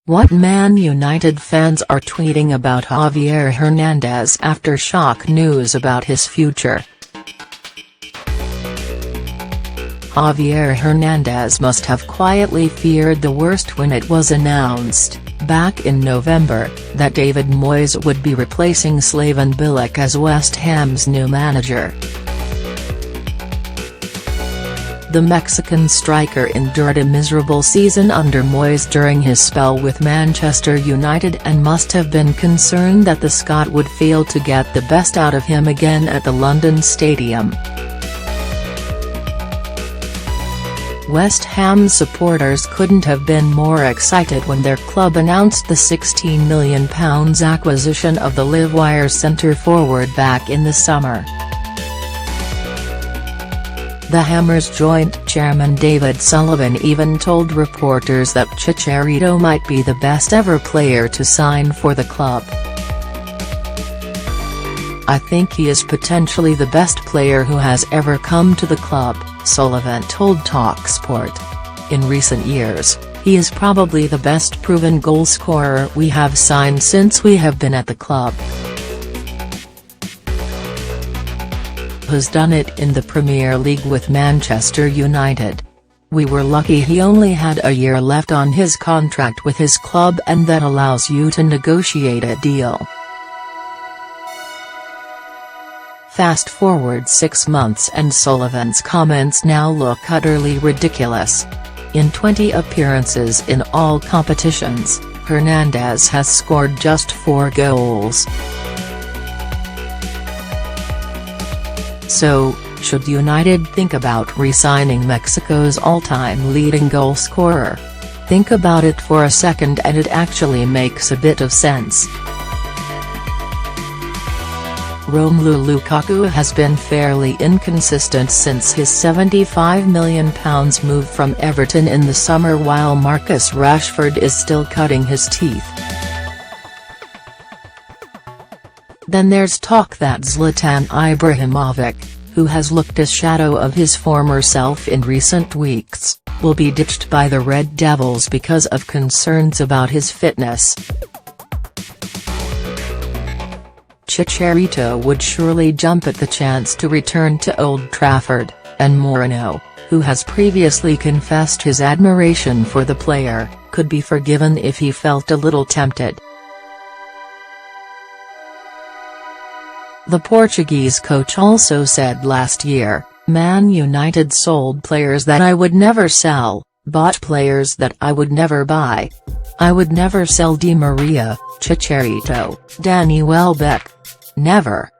What Man United fans are tweeting about Javier Hernandez after shock news about his future. Javier Hernandez must have quietly feared the worst when it was announced, back in November, that David Moyes would be replacing Slaven Bilic as West Ham's new manager. The Mexican striker endured a miserable season under Moyes during his spell with Manchester United and must have been concerned that the Scot would fail to get the best out of him again at the London stadium. West Ham supporters couldn't have been more excited when their club announced the £16 million acquisition of the Livewire centre-forward back in the summer. The Hammers joint chairman David Sullivan even told reporters that Chicharito might be the best ever player to sign for the club. "I think he is potentially the best player who has ever come to the club," Sullivan told TalkSport. "In recent years, he is probably the best proven goalscorer we have signed since we have been at the club. Has done it in the Premier League with Manchester United. We were lucky he only had a year left on his contract with his club, and that allows you to negotiate a deal. Fast forward 6 months and Sullivan's comments now look utterly ridiculous. In 20 appearances in all competitions, Hernandez has scored just 4 goals. So, should United think about re-signing Mexico's all-time leading goal scorer? Think about it for a second and it actually makes a bit of sense. Romelu Lukaku has been fairly inconsistent since his £75 million move from Everton in the summer, while Marcus Rashford is still cutting his teeth. Then there's talk that Zlatan Ibrahimovic, who has looked a shadow of his former self in recent weeks, will be ditched by the Red Devils because of concerns about his fitness. Chicharito would surely jump at the chance to return to Old Trafford, and Moreno, who has previously confessed his admiration for the player, could be forgiven if he felt a little tempted. The Portuguese coach also said last year, "Man United sold players that I would never sell, bought players that I would never buy. I would never sell Di Maria, Chicharito, Danny Welbeck. Never."